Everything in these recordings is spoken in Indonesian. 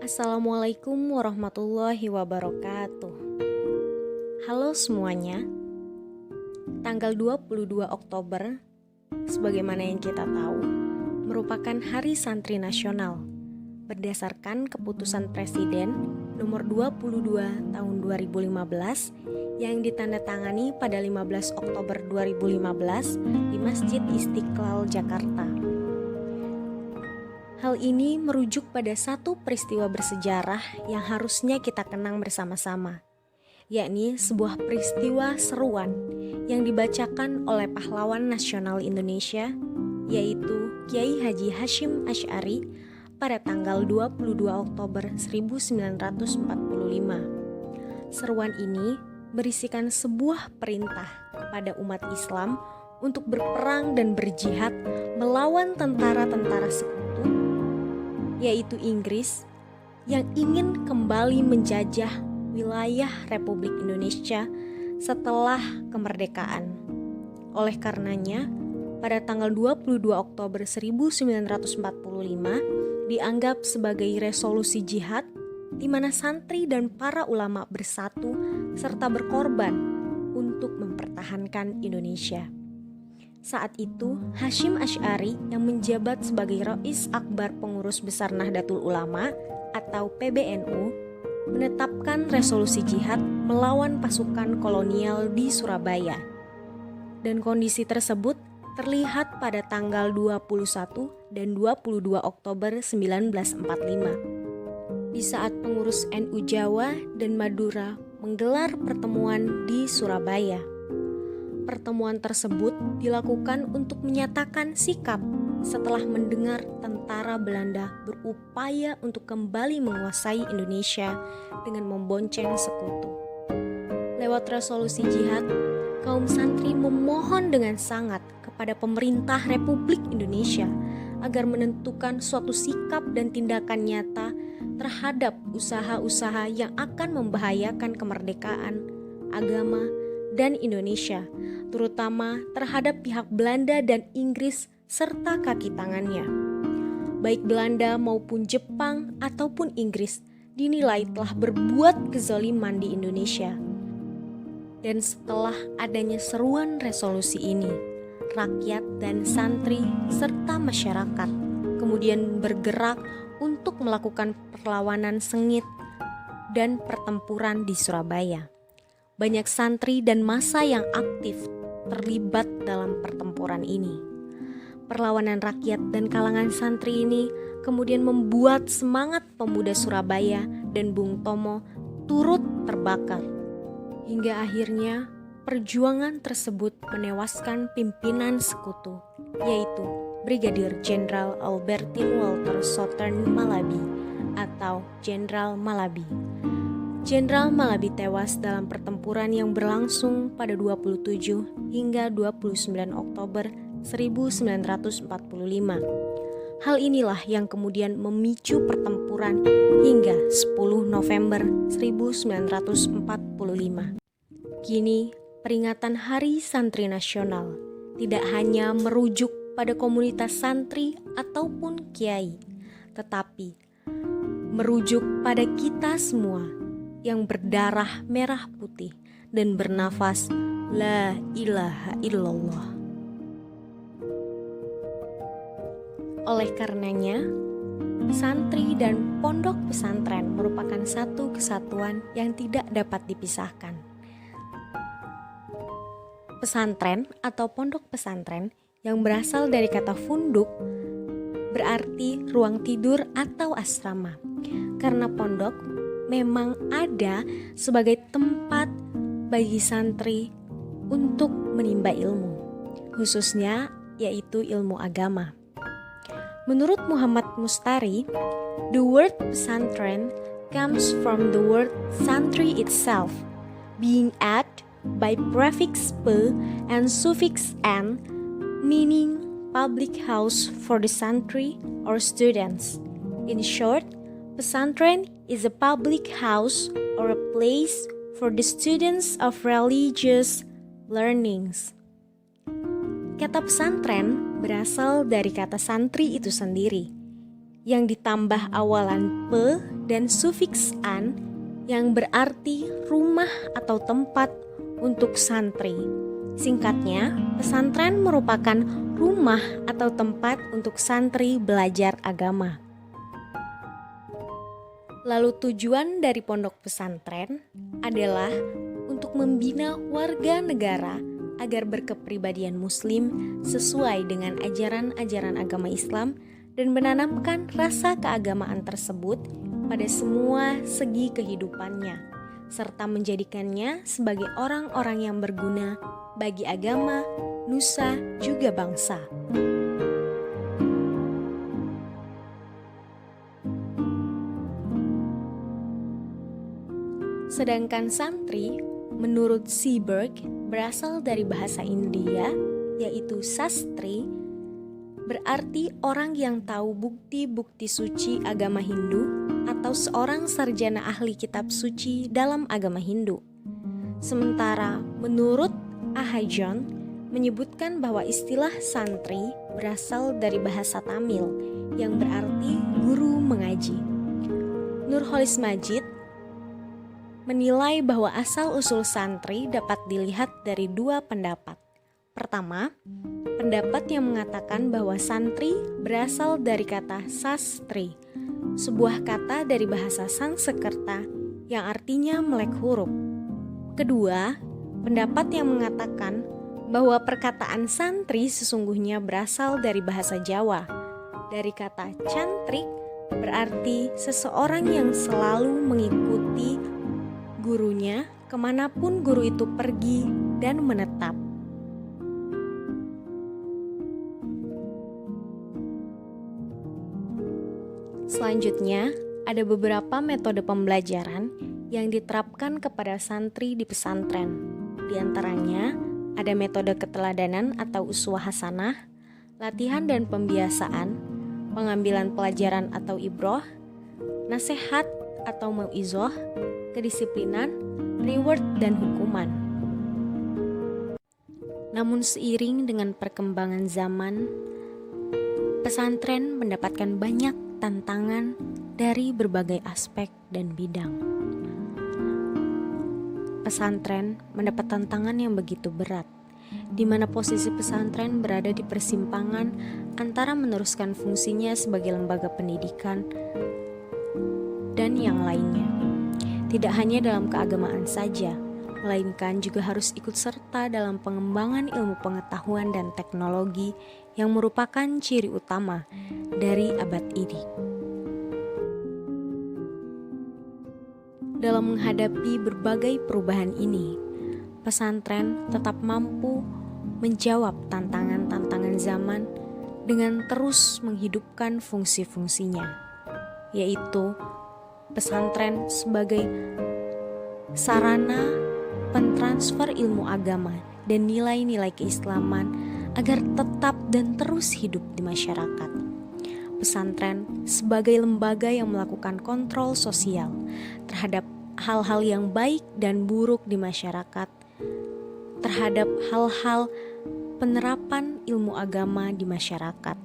Assalamualaikum warahmatullahi wabarakatuh. Halo semuanya. Tanggal 22 Oktober, sebagaimana yang kita tahu, merupakan Hari Santri Nasional berdasarkan keputusan Presiden nomor 22 tahun 2015 yang ditandatangani pada 15 Oktober 2015 di Masjid Istiqlal, Jakarta. Hal ini merujuk pada satu peristiwa bersejarah yang harusnya kita kenang bersama-sama, yakni sebuah peristiwa seruan yang dibacakan oleh pahlawan nasional Indonesia, yaitu Kiai Haji Hashim Asy'ari pada tanggal 22 Oktober 1945. Seruan ini berisikan sebuah perintah kepada umat Islam untuk berperang dan berjihad melawan tentara-tentara sekutu, yaitu Inggris, yang ingin kembali menjajah wilayah Republik Indonesia setelah kemerdekaan. Oleh karenanya, pada tanggal 22 Oktober 1945 dianggap sebagai resolusi jihad di mana santri dan para ulama bersatu serta berkorban untuk mempertahankan Indonesia. Saat itu, Hashim Asy'ari yang menjabat sebagai Rais Akbar Pengurus Besar Nahdlatul Ulama atau PBNU menetapkan resolusi jihad melawan pasukan kolonial di Surabaya. Dan kondisi tersebut terlihat pada tanggal 21 dan 22 Oktober 1945. Di saat pengurus NU Jawa dan Madura menggelar pertemuan di Surabaya. Pertemuan tersebut dilakukan untuk menyatakan sikap setelah mendengar tentara Belanda berupaya untuk kembali menguasai Indonesia dengan membonceng sekutu. Lewat resolusi jihad, kaum santri memohon dengan sangat kepada pemerintah Republik Indonesia agar menentukan suatu sikap dan tindakan nyata terhadap usaha-usaha yang akan membahayakan kemerdekaan, agama, dan Indonesia, terutama terhadap pihak Belanda dan Inggris serta kaki tangannya. Baik Belanda maupun Jepang ataupun Inggris dinilai telah berbuat kezaliman di Indonesia. Dan setelah adanya seruan resolusi ini, rakyat dan santri serta masyarakat kemudian bergerak untuk melakukan perlawanan sengit dan pertempuran di Surabaya. Banyak santri dan massa yang aktif terlibat dalam pertempuran ini. Perlawanan rakyat dan kalangan santri ini kemudian membuat semangat pemuda Surabaya dan Bung Tomo turut terbakar. Hingga akhirnya perjuangan tersebut menewaskan pimpinan sekutu, yaitu Brigadir Jenderal Albertin Walter Southern Malabi atau Jenderal Malabi. Jenderal Malabi tewas dalam pertempuran yang berlangsung pada 27 hingga 29 Oktober 1945. Hal inilah yang kemudian memicu pertempuran hingga 10 November 1945. Kini, peringatan Hari Santri Nasional tidak hanya merujuk pada komunitas santri ataupun kiai, tetapi merujuk pada kita semua yang berdarah merah putih dan bernafas La ilaha illallah. Oleh karenanya, santri dan pondok pesantren merupakan satu kesatuan yang tidak dapat dipisahkan. Pesantren atau pondok pesantren yang berasal dari kata funduk berarti ruang tidur atau asrama. Karena pondok memang ada sebagai tempat bagi santri untuk menimba ilmu, khususnya yaitu ilmu agama. Menurut Muhammad Mustari, the word pesantren comes from the word santri itself, being added by prefix pe and suffix an, meaning public house for the santri or students. In short, pesantren is a public house or a place for the students of religious learnings. Kata pesantren berasal dari kata santri itu sendiri, yang ditambah awalan pe dan sufiks an yang berarti rumah atau tempat untuk santri. Singkatnya, pesantren merupakan rumah atau tempat untuk santri belajar agama. Lalu tujuan dari pondok pesantren adalah untuk membina warga negara agar berkepribadian muslim sesuai dengan ajaran-ajaran agama Islam dan menanamkan rasa keagamaan tersebut pada semua segi kehidupannya, serta menjadikannya sebagai orang-orang yang berguna bagi agama, nusa, juga bangsa. Sedangkan santri, menurut Seeberg, berasal dari bahasa India, yaitu sastri, berarti orang yang tahu bukti-bukti suci agama Hindu atau seorang sarjana ahli kitab suci dalam agama Hindu. Sementara menurut Ahajon menyebutkan bahwa istilah santri berasal dari bahasa Tamil yang berarti guru mengaji. Nurholis Majid menilai bahwa asal-usul santri dapat dilihat dari dua pendapat. Pertama, pendapat yang mengatakan bahwa santri berasal dari kata sastri, sebuah kata dari bahasa Sanskerta yang artinya melek huruf. Kedua, pendapat yang mengatakan bahwa perkataan santri sesungguhnya berasal dari bahasa Jawa, dari kata cantrik berarti seseorang yang selalu mengikuti gurunya kemanapun guru itu pergi dan menetap. Selanjutnya, ada beberapa metode pembelajaran yang diterapkan kepada santri di pesantren. Di antaranya, ada metode keteladanan atau uswah hasanah, latihan dan pembiasaan, pengambilan pelajaran atau ibroh, nasihat atau mau'izoh, kedisiplinan, reward, dan hukuman. Namun seiring dengan perkembangan zaman, pesantren mendapatkan banyak tantangan dari berbagai aspek dan bidang. Pesantren mendapat tantangan yang begitu berat, di mana posisi pesantren berada di persimpangan antara meneruskan fungsinya sebagai lembaga pendidikan dan yang lainnya. Tidak hanya dalam keagamaan saja, melainkan juga harus ikut serta dalam pengembangan ilmu pengetahuan dan teknologi yang merupakan ciri utama dari abad ini. Dalam menghadapi berbagai perubahan ini, pesantren tetap mampu menjawab tantangan-tantangan zaman dengan terus menghidupkan fungsi-fungsinya, yaitu pesantren sebagai sarana pentransfer ilmu agama dan nilai-nilai keislaman agar tetap dan terus hidup di masyarakat. Pesantren sebagai lembaga yang melakukan kontrol sosial terhadap hal-hal yang baik dan buruk di masyarakat, terhadap hal-hal penerapan ilmu agama di masyarakat.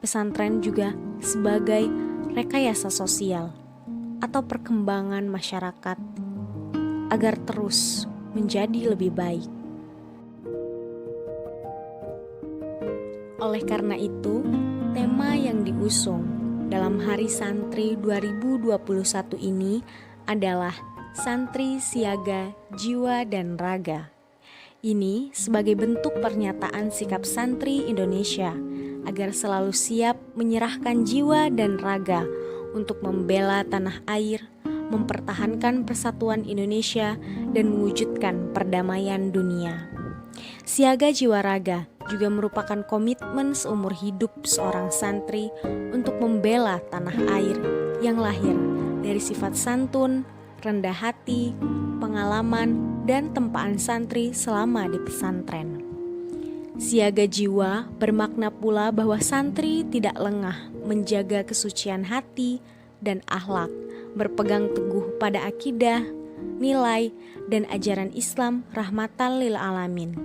Pesantren juga sebagai rekayasa sosial atau perkembangan masyarakat agar terus menjadi lebih baik. Oleh karena itu, tema yang diusung dalam Hari Santri 2021 ini adalah Santri Siaga Jiwa dan Raga. Ini sebagai bentuk pernyataan sikap santri Indonesia agar selalu siap menyerahkan jiwa dan raga untuk membela tanah air, mempertahankan persatuan Indonesia, dan mewujudkan perdamaian dunia. Siaga jiwa raga juga merupakan komitmen seumur hidup seorang santri untuk membela tanah air yang lahir dari sifat santun, rendah hati, pengalaman, dan tempaan santri selama di pesantren. Siaga jiwa bermakna pula bahwa santri tidak lengah menjaga kesucian hati dan akhlak, berpegang teguh pada akidah, nilai, dan ajaran Islam rahmatan lil alamin,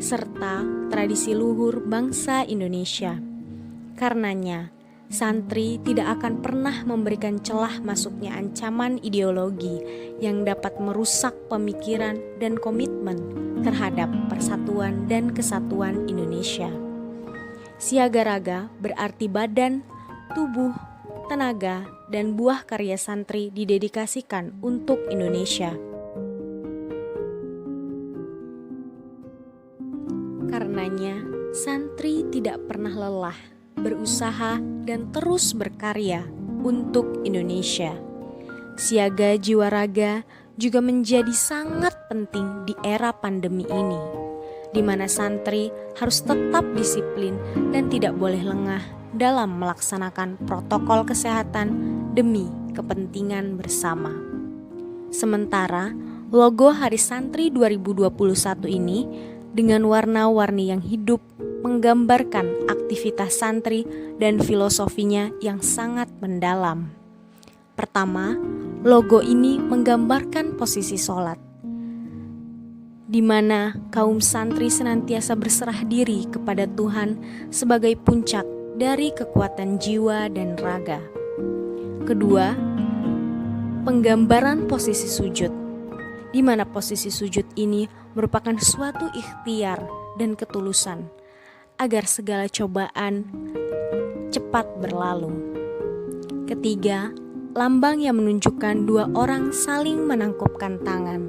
serta tradisi luhur bangsa Indonesia. Karenanya, Santri tidak akan pernah memberikan celah masuknya ancaman ideologi yang dapat merusak pemikiran dan komitmen terhadap persatuan dan kesatuan Indonesia. Siaga-raga berarti badan, tubuh, tenaga, dan buah karya santri didedikasikan untuk Indonesia. Karenanya, santri tidak pernah lelah berusaha dan terus berkarya untuk Indonesia. Siaga jiwa raga juga menjadi sangat penting di era pandemi ini, di mana santri harus tetap disiplin dan tidak boleh lengah dalam melaksanakan protokol kesehatan demi kepentingan bersama. Sementara logo Hari Santri 2021 ini dengan warna-warni yang hidup menggambarkan aktivitas santri dan filosofinya yang sangat mendalam. Pertama, logo ini menggambarkan posisi sholat, di mana kaum santri senantiasa berserah diri kepada Tuhan sebagai puncak dari kekuatan jiwa dan raga. Kedua, penggambaran posisi sujud, di mana posisi sujud ini merupakan suatu ikhtiar dan ketulusan agar segala cobaan cepat berlalu. Ketiga, lambang yang menunjukkan dua orang saling menangkupkan tangan.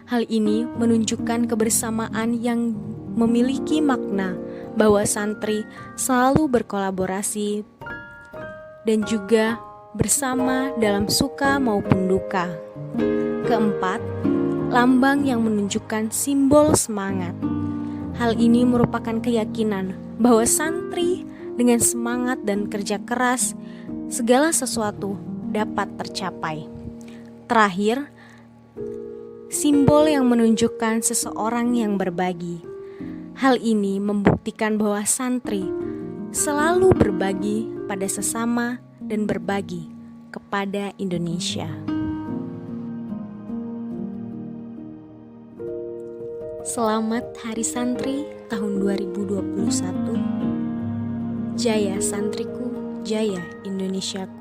Hal ini menunjukkan kebersamaan yang memiliki makna bahwa santri selalu berkolaborasi dan juga bersama dalam suka maupun duka. Keempat, lambang yang menunjukkan simbol semangat. Hal ini merupakan keyakinan bahwa santri dengan semangat dan kerja keras, segala sesuatu dapat tercapai. Terakhir, simbol yang menunjukkan seseorang yang berbagi. Hal ini membuktikan bahwa santri selalu berbagi pada sesama dan berbagi kepada Indonesia. Selamat Hari Santri tahun 2021. Jaya santriku, jaya Indonesiaku.